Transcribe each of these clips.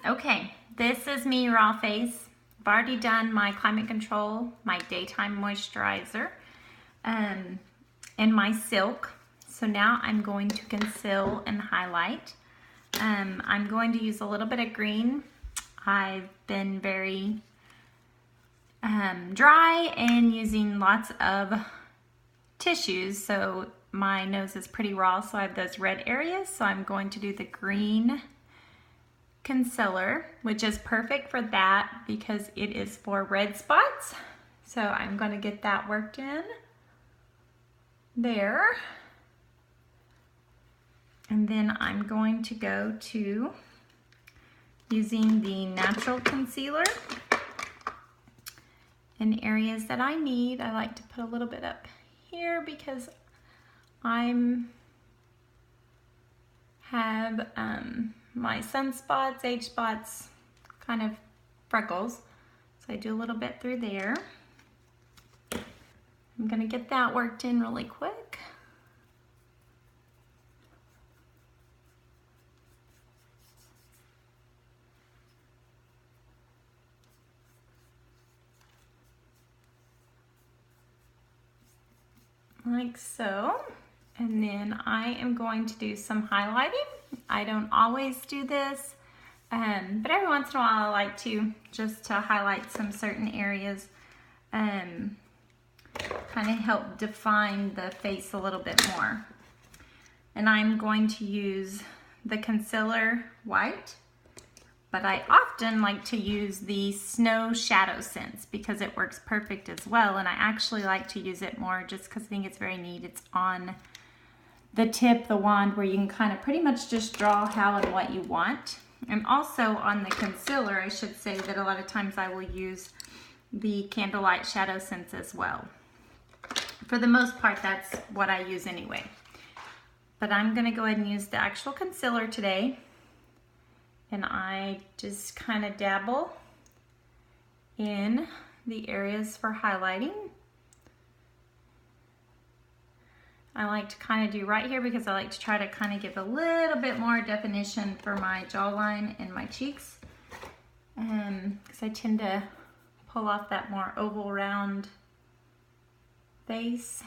Okay, this is me raw face. I've already done my climate control, my daytime moisturizer, and my silk. So now I'm going to conceal and highlight. I'm going to use a little bit of green. I've been very dry and using lots of tissues, so my nose is pretty raw, so I have those red areas. So I'm going to do the green concealer, which is perfect for that because it is for red spots. So I'm going to get that worked in there. And then I'm going to go to using the natural concealer in areas that I need. I like to put a little bit up here because I have my sunspots, age spots, kind of freckles. So I do a little bit through there. I'm gonna get that worked in really quick. Like so. And then I am going to do some highlighting. I don't always do this, but every once in a while I like to, just to highlight some certain areas, kind of help define the face a little bit more. And I'm going to use the concealer white, but I often like to use the Snow Shadow Sense because it works perfect as well, and I actually like to use it more just because I think it's very neat. It's on the tip, the wand, where you can kind of pretty much just draw how and what you want. And also on the concealer, I should say that a lot of times I will use the Candlelight Shadow Sense as well. For the most part, that's what I use anyway. But I'm gonna go ahead and use the actual concealer today. And I just kind of dabble in the areas for highlighting. I like to kind of do right here because I like to try to kind of give a little bit more definition for my jawline and my cheeks. Because I tend to pull off that more oval round face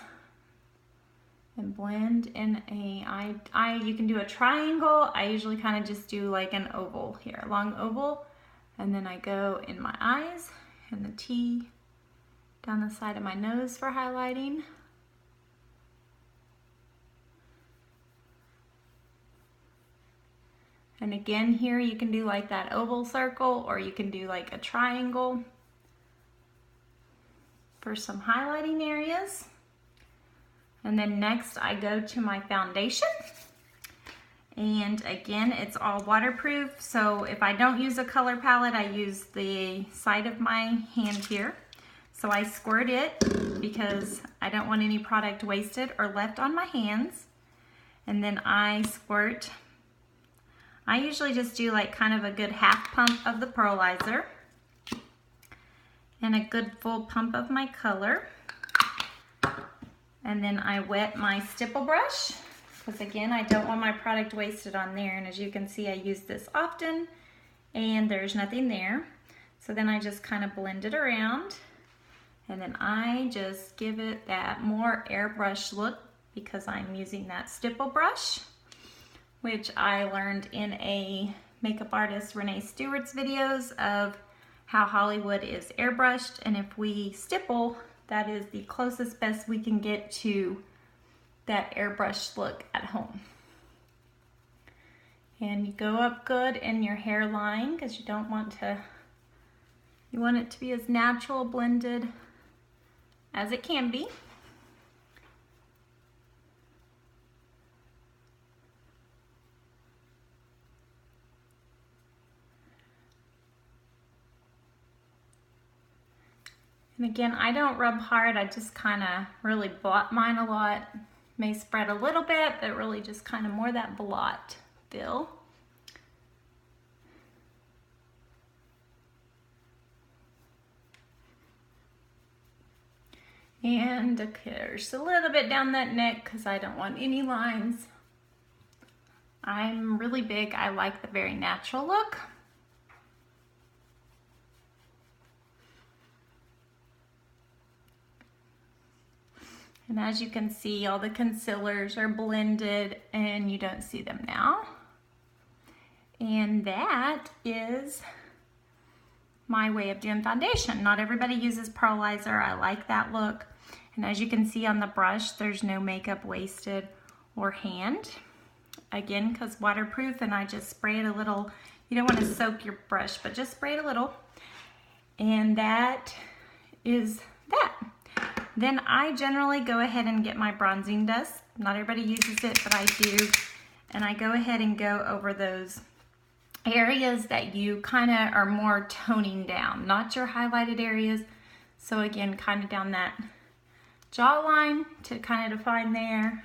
and blend in you can do a triangle. I usually kind of just do like an oval here, a long oval. And then I go in my eyes and the T down the side of my nose for highlighting. And again, here you can do like that oval circle, or you can do like a triangle for some highlighting areas. And then next I go to my foundation. And again, it's all waterproof. So if I don't use a color palette, I use the side of my hand here. So I squirt it because I don't want any product wasted or left on my hands. And then I squirt. I usually just do like kind of a good half pump of the pearlizer and a good full pump of my color. And then I wet my stipple brush because again, I don't want my product wasted on there. And as you can see, I use this often and there's nothing there. So then I just kind of blend it around and then I just give it that more airbrush look because I'm using that stipple brush, which I learned in a makeup artist Renee Stewart's videos of how Hollywood is airbrushed, and if we stipple, that is the closest best we can get to that airbrushed look at home. And you go up good in your hairline because you don't want to, you want it to be as natural blended as it can be. And again, I don't rub hard, I just kind of really blot mine a lot. May spread a little bit, but really just kind of more that blot feel. And okay, just a little bit down that neck because I don't want any lines. I'm really big, I like the very natural look. And as you can see, all the concealers are blended and you don't see them now. And that is my way of doing foundation. Not everybody uses pearlizer. I like that look. And as you can see on the brush, there's no makeup wasted or hand. Again, because waterproof, and I just spray it a little. You don't want to soak your brush, but just spray it a little. And that is that. Then I generally go ahead and get my bronzing dust. Not everybody uses it, but I do. And I go ahead and go over those areas that you kind of are more toning down, not your highlighted areas. So again, kind of down that jawline to kind of define there.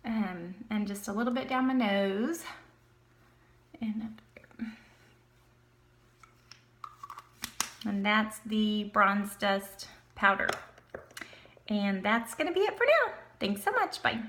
And just a little bit down my nose. And that's the bronze dust powder. And that's going to be it for now. Thanks so much. Bye.